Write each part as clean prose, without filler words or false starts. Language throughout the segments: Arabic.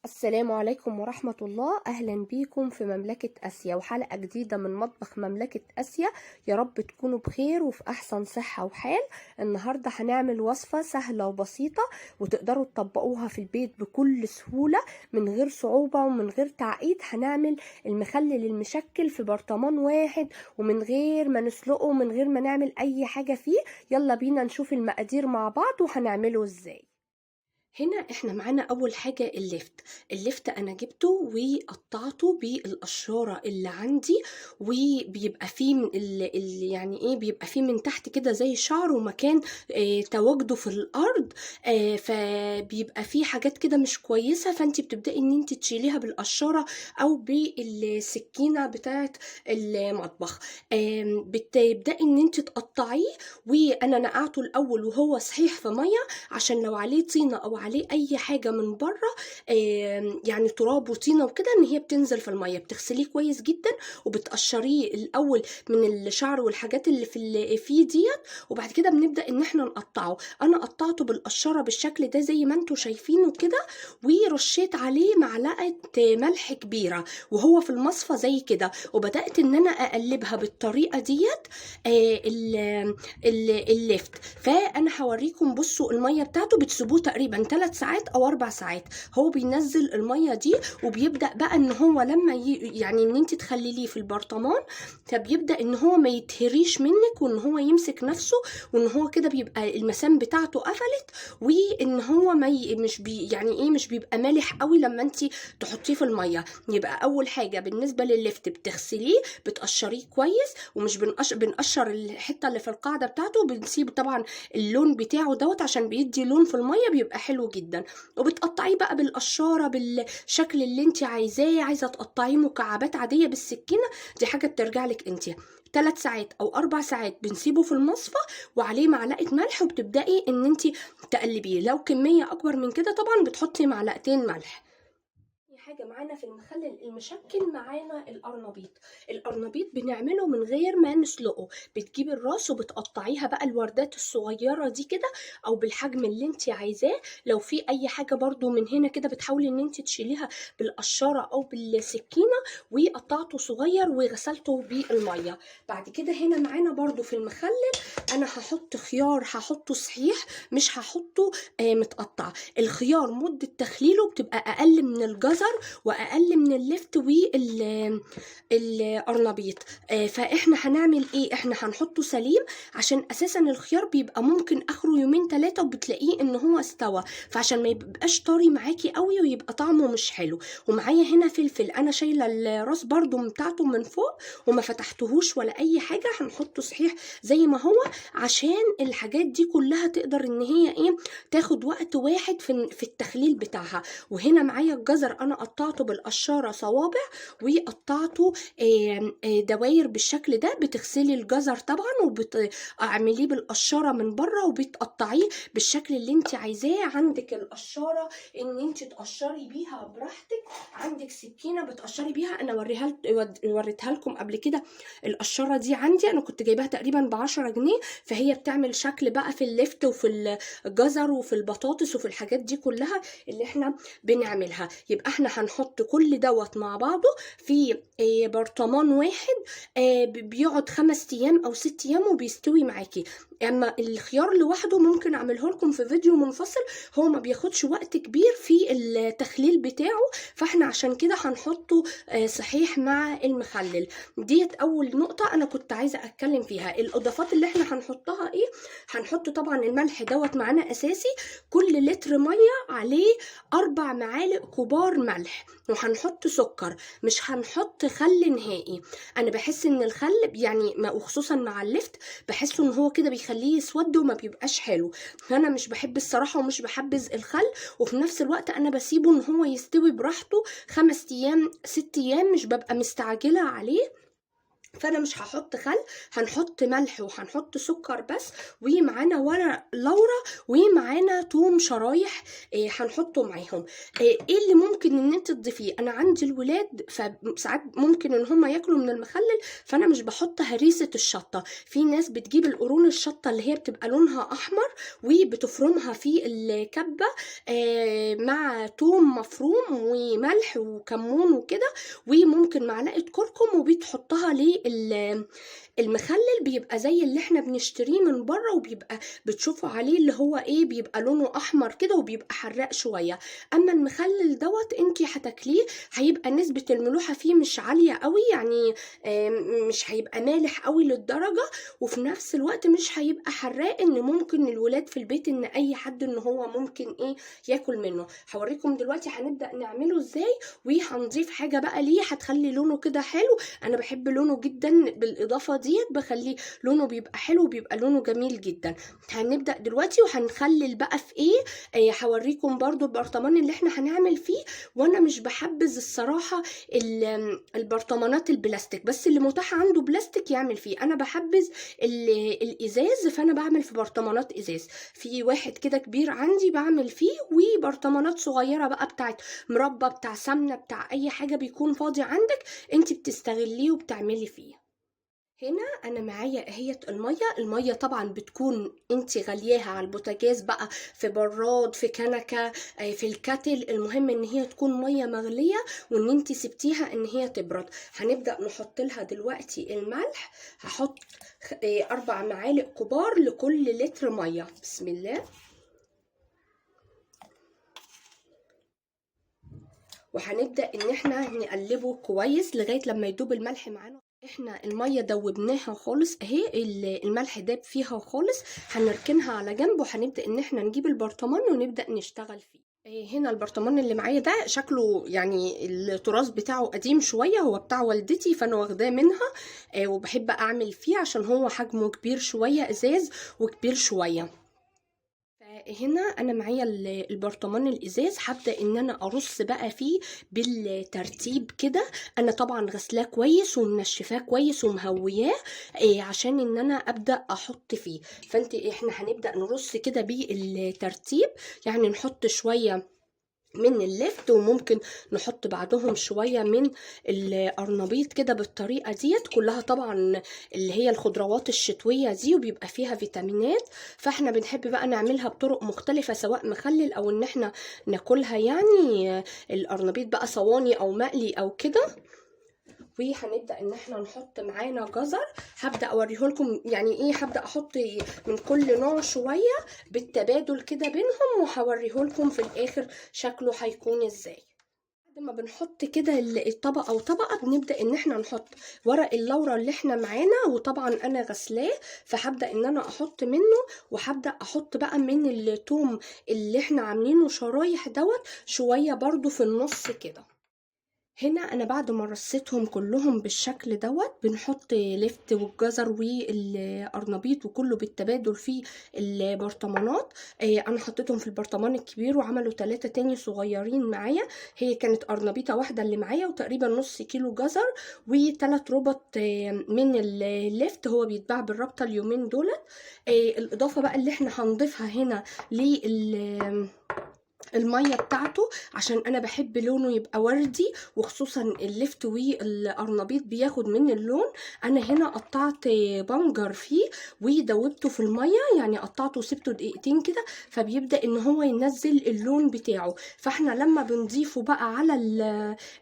السلام عليكم ورحمة الله. أهلا بيكم في مملكة آسيا وحلقة جديدة من مطبخ مملكة آسيا. يا رب تكونوا بخير وفي أحسن صحة وحال. النهاردة هنعمل وصفة سهلة وبسيطة وتقدروا تطبقوها في البيت بكل سهولة من غير صعوبة ومن غير تعقيد. هنعمل المخلل المشكل في برطمان واحد ومن غير ما نسلقه ومن غير ما نعمل أي حاجة فيه. يلا بينا نشوف المقادير مع بعض وهنعمله ازاي. هنا احنا معانا اول حاجة اللفت انا جبته وقطعته بالقشارة اللي عندي، وبيبقى فيه من يعني ايه، بيبقى فيه من تحت كده زي شعر ومكان تواجده في الارض. فبيبقى فيه حاجات كده مش كويسة، فانت بتبدأي ان انت تشيليها بالقشارة او بالسكينة بتاعة المطبخ. بتبدأي ان انت تقطعيه، وانا نقعته الاول وهو صحيح في مية عشان لو عليه طينة او عليه اي حاجة من بره، يعني تراب وطينة وكده، ان هي بتنزل في المية. بتغسليه كويس جدا وبتقشريه الاول من الشعر والحاجات اللي فيه ديت، وبعد كده بنبدأ ان احنا نقطعه. انا قطعته بالقشرة بالشكل ده زي ما انتوا شايفينه كده، ورشيت عليه معلقة ملح كبيرة وهو في المصفى زي كده، وبدأت ان انا اقلبها بالطريقة ديت. اللفت، فانا هوريكم. بصوا الميه بتاعته بتسيبوه تقريبا 3 ساعات او 4 ساعات، هو بينزل الميه دي، وبيبدا بقى ان هو لما يعني ان انت تخلليه في البرطمان، فبيبدا ان هو ما يتهريش منك وان هو يمسك نفسه، وان هو كده بيبقى المسام بتاعته قفلت، وان هو ما مش يعني ايه، مش بيبقى مالح قوي لما انت تحطيه في الميه. يبقى اول حاجه بالنسبه لللفت بتغسليه، بتقشريه كويس، ومش بنقشر الحته اللي في القاعده بتاعته، بنسيب طبعا اللون بتاعه دوت عشان بيدي لون في الميه بيبقى حلو جدا. وبتقطعيه بقى بالقشاره بالشكل اللي انت عايزاه. عايزه تقطعيه مكعبات عاديه بالسكينه، دي حاجه بترجع لك انت. 3 ساعات او 4 ساعات بنسيبه في المصفى وعليه معلقه ملح، وبتبداي ان انت تقلبيه. لو كميه اكبر من كده طبعا بتحطي معلقتين ملح. حاجة معانا في المخلل المشكل، معانا القرنبيط بنعمله من غير ما نسلقه. بتجيبي الراس وبتقطعيها بقى الوردات الصغيرة دي كده، او بالحجم اللي انت عايزاه. لو في اي حاجة برضو من هنا كده بتحاولي ان انت تشيليها بالقشارة او بالسكينة، وقطعته صغير وغسلته بالمية. بعد كده هنا معانا برضو في المخلل انا هحط خيار، هحطه صحيح مش هحطه متقطع. الخيار مدة تخليله بتبقى اقل من الجزر واقل من اللفت والقرنبيط. فاحنا هنعمل ايه؟ احنا هنحطه سليم عشان اساسا الخيار بيبقى ممكن اخره يومين 3 وبتلاقيه ان هو استوى، فعشان ما يبقاش طري معاكي قوي ويبقى طعمه مش حلو. ومعايا هنا فلفل، انا شايله الراس برضو بتاعته من فوق وما فتحتهوش ولا اي حاجه، هنحطه صحيح زي ما هو عشان الحاجات دي كلها تقدر ان هي ايه، تاخد وقت واحد في التخليل بتاعها. وهنا معايا الجزر، انا قطعته بالقشاره صوابع وقطعته دواير بالشكل ده. بتغسلي الجزر طبعا وبتعمليه بالقشاره من بره وبتقطعيه بالشكل اللي انت عايزاه. عندك القشاره ان انت تقشري بيها براحتك، عندك سكينه بتقشري بيها. انا وريتها لكم قبل كده. القشاره دي عندي انا كنت جايباها تقريبا ب10 جنيه، فهي بتعمل شكل بقى في اللفت وفي الجزر وفي البطاطس وفي الحاجات دي كلها اللي احنا بنعملها. يبقى احنا هنحط كل دوت مع بعضه في برطمان واحد، بيقعد 5 ايام او 6 ايام وبيستوي معاكي. اما الخيار لوحده ممكن اعمله لكم في فيديو منفصل، هو ما بياخدش وقت كبير في التخليل بتاعه، فاحنا عشان كده هنحطه صحيح مع المخلل. ديت اول نقطة انا كنت عايزة اتكلم فيها. الاضافات اللي احنا هنحطها ايه؟ هنحط طبعا الملح دوت معانا اساسي، كل لتر مية عليه 4 معالق كبار ملح. وهنحط سكر، مش هنحط خل نهائي. انا بحس ان الخل يعني وخصوصا مع اللفت بحسه ان هو كده بيخليه يسود وما بيبقاش حلو، فانا مش بحب الصراحة ومش بحبذ الخل. وفي نفس الوقت انا بسيبه ان هو يستوي براحته 5 ايام 6 ايام، مش ببقى مستعجلة عليه فانا مش هحط خل، هنحط ملح وهنحط سكر بس، ومعانا ورق لورا، ومعانا توم شرايح هنحطه معاهم. ايه اللي ممكن ان انت تضيفيه؟ انا عندي الولاد فساعات ممكن ان هم ياكلوا من المخلل، فانا مش بحط هريسه الشطه. في ناس بتجيب القرون الشطه اللي هي بتبقى لونها احمر وبتفرمها في الكبه مع توم مفروم وملح وكمون وكده، وممكن معلقه كركم، وبتحطها المخلل بيبقى زي اللي احنا بنشتريه من بره، وبيبقى بتشوفوا عليه اللي هو ايه، بيبقى لونه احمر كده وبيبقى حراق شويه. اما المخلل دوت انتي هتاكليه هيبقى نسبه الملوحه فيه مش عاليه قوي، يعني مش هيبقى مالح قوي للدرجه، وفي نفس الوقت مش هيبقى حراق ان ممكن الولاد في البيت ان اي حد ان هو ممكن ايه ياكل منه. هوريكم دلوقتي هنبدا نعمله ازاي، وهنضيف حاجه بقى ليه هتخلي لونه كده حلو. انا بحب لونه جدا بالاضافه ديت، بخليه لونه بيبقى حلو، بيبقى لونه جميل جدا. هنبدا دلوقتي وهنخلل بقى في ايه. هوريكم برضو البرطمان اللي احنا هنعمل فيه. وانا مش بحبذ الصراحه البرطمانات البلاستيك، بس اللي متاح عنده بلاستيك يعمل فيه. انا بحبذ الازاز، فانا بعمل في برطمانات ازاز. في واحد كده كبير عندي بعمل فيه، وبرطمانات صغيره بقى بتاعت مربى، بتاع سمنه، بتاع اي حاجه بيكون فاضي عندك انت بتستغليه وبتعملي فيه. هنا انا معايا اهية الميه طبعا بتكون انت غلياها على البوتاجاز بقى، في براد، في كنكه، في الكاتل، المهم ان هي تكون ميه مغليه وان انت سبتيها ان هي تبرد. هنبدا نحط لها دلوقتي الملح. هحط 4 معالق كبار لكل لتر ميه. بسم الله. وهنبدا ان احنا نقلبه كويس لغايه لما يدوب الملح معانا. احنا الميه دوبناها خالص اهي، الملح داب فيها خالص. هنركنها على جنب، وهنبدا ان احنا نجيب البرطمان ونبدا نشتغل فيه. هنا البرطمان اللي معايا ده شكله يعني الطراز بتاعه قديم شويه، هو بتاع والدتي فانا واخداه منها، وبحب اعمل فيه عشان هو حجمه كبير شويه، ازاز وكبير شويه. هنا انا معايا البرطمان الازاز، هبدا ان انا ارص بقى فيه بالترتيب كده. انا طبعا غسلاه كويس ومنشفاه كويس ومهوياه عشان ان انا ابدا احط فيه. احنا هنبدا نرص كده بالترتيب، يعني نحط شويه من اللفت، وممكن نحط بعدهم شوية من القرنبيط كده بالطريقة ديت كلها. طبعا اللي هي الخضروات الشتوية دي وبيبقى فيها فيتامينات، فاحنا بنحب بقى نعملها بطرق مختلفة، سواء مخلل او ان احنا ناكلها، يعني القرنبيط بقى صواني او مقلي او كده. وهنبدا ان احنا نحط معانا جزر. هبدا اوريه لكم يعني ايه، هبدا احط من كل نوع شويه بالتبادل كده بينهم، وهوريه لكم في الاخر شكله هيكون ازاي. بعد ما بنحط كده الطبقه او طبقه، بنبدا ان احنا نحط ورق اللورا اللي احنا معانا، وطبعا انا غسلاه، فهبدا ان انا احط منه، وهبدا احط بقى من الثوم اللي احنا عاملينه شرايح دوت شويه برضو في النص كده. هنا انا بعد ما رصيتهم كلهم بالشكل دوت، بنحط لفت والجزر والقرنبيط وكله بالتبادل في البرطمانات. انا حطيتهم في البرطمان الكبير، وعملوا 3 تاني صغيرين معايا. هي كانت قرنبيطه واحده اللي معايا، وتقريبا نص كيلو جزر، و3 ربط من اللفت، هو بيتباع بالربطه اليومين دولت. الاضافه بقى اللي احنا هنضيفها هنا الميه بتاعته، عشان انا بحب لونه يبقى وردي، وخصوصا اللفت والقرنبيط بياخد من اللون. انا هنا قطعت بنجر فيه ودوبته في الميه، يعني قطعته وسبته دقيقتين كده، فبيبدا ان هو ينزل اللون بتاعه. فاحنا لما بنضيفه بقى على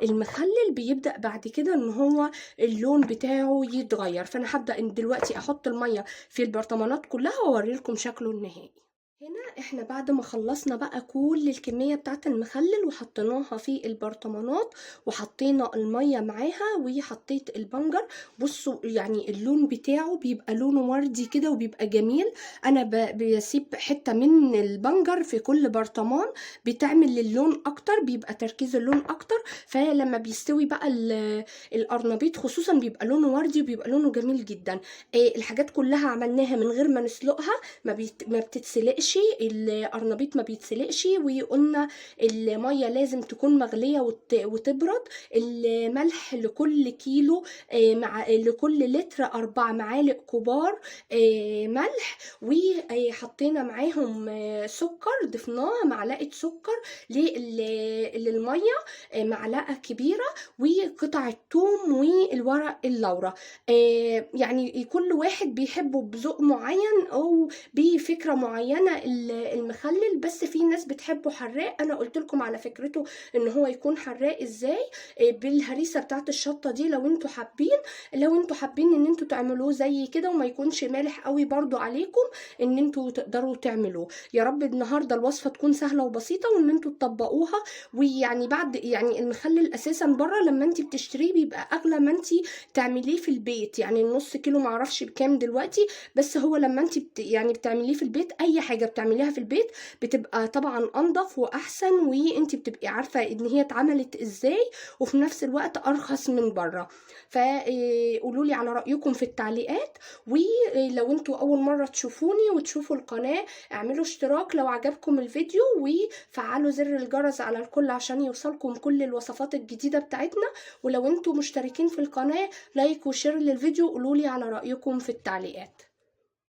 المخلل بيبدا بعد كده ان هو اللون بتاعه يتغير. فانا هبدا ان دلوقتي احط الميه في البرطمانات كلها واوري لكم شكله النهائي. هنا احنا بعد ما خلصنا بقى كل الكمية بتاعت المخلل وحطيناها في البرطمانات، وحطينا المية معاها، وحطيت البنجر. بصوا يعني اللون بتاعه بيبقى لونه وردي كده وبيبقى جميل. انا بسيب حتة من البنجر في كل برطمان بتعمل اللون اكتر، بيبقى تركيز اللون اكتر. فلما بيستوي بقى القرنبيط خصوصا بيبقى لونه وردي وبيبقى لونه جميل جدا. الحاجات كلها عملناها من غير ما نسلقها، ما بتتسلقش بيتسلقش، القرنبيط ما بيتسلقش، وقلنا الميه لازم تكون مغليه وتبرد. الملح لكل كيلو مع لكل لتر 4 معالق كبار ملح، وحطينا معاهم سكر، ضفناها معلقه سكر للميه، معلقه كبيره، وقطعه ثوم والورق اللورا. يعني كل واحد بيحبه بذوق معين او بفكره معينه المخلل، بس في ناس بتحبه حراق. انا قلت لكم على فكرته ان هو يكون حراق ازاي، بالهريسه بتاعت الشطه دي. لو انتوا حابين ان انتوا تعملوه زي كده وما يكونش مالح قوي برضو عليكم، ان انتوا تقدروا تعملوه. يا رب النهارده الوصفه تكون سهله وبسيطه وان انتوا تطبقوها. ويعني بعد يعني المخلل اساسا بره لما انت بتشتريه بيبقى اغلى ما انت تعمليه في البيت. يعني النص كيلو معرفش بكام دلوقتي، بس هو لما انت يعني بتعمليه في البيت، اي حاجه بتعمليها في البيت بتبقى طبعا انضف واحسن، وانت بتبقي عارفه ان هي اتعملت ازاي، وفي نفس الوقت ارخص من بره. فقولوا لي على رايكم في التعليقات. ولو انتوا اول مره تشوفوني وتشوفوا القناه، اعملوا اشتراك لو عجبكم الفيديو، وفعلوا زر الجرس على الكل عشان يوصلكم كل الوصفات الجديده بتاعتنا. ولو انتوا مشتركين في القناه، لايك وشير للفيديو. قولوا لي على رايكم في التعليقات.